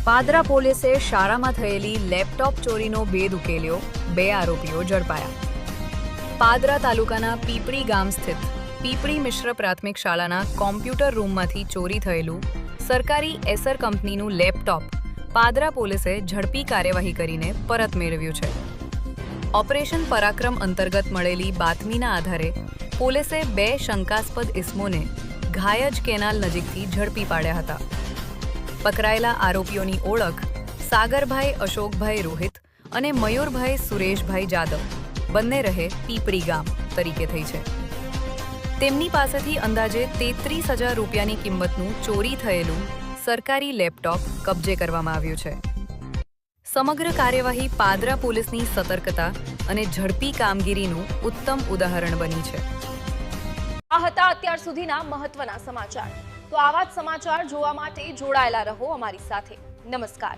પાદરા પોલીસે શાળામાં થયેલી લેપટોપ ચોરીનો ભેદ ઉકેલ્યો, 2 આરોપીઓ ઝડપાયા। પાદરા તાલુકાના પીપળી ગામ સ્થિત પીપળી મિશ્ર પ્રાથમિક શાળાના કોમ્પ્યુટર રૂમમાંથી ચોરી થયેલું સરકારી એસર કંપનીનું લેપટોપ પાદરા પોલીસે ઝડપી કાર્યવાહી કરીને પરત મેળવ્યું છે। ઓપરેશન પરાક્રમ અંતર્ગત મળેલી બાતમીના આધારે પોલીસે 2 શંકાસ્પદ ઇસમોને ઘાયજ કેનાલ નજીકથી ઝડપી પાડ્યા હતા। પકડાયેલા આરોપીઓની ઓળખ સાગરભાઈ અશોકભાઈ રોહિત અને મયુરભાઈ સુરેશભાઈ જાદવ, બંને રહે પીપળી ગામ તરીકે થઈ છે। તેમની પાસેથી અંદાજે 33,000 રૂપિયાની કિંમતનું ચોરી થયેલું સરકારી લેપટોપ કબજે કરવામાં આવ્યું છે। સમગ્ર કાર્યવાહી પાદરા પોલીસની સતર્કતા અને ઝડપી કામગીરીનું ઉત્તમ ઉદાહરણ બની છે। આ હતા અત્યાર સુધીના મહત્વના સમાચાર। તો આવા જ સમાચાર જોવા માટે જોડાયેલા રહો અમારી સાથે। નમસ્કાર।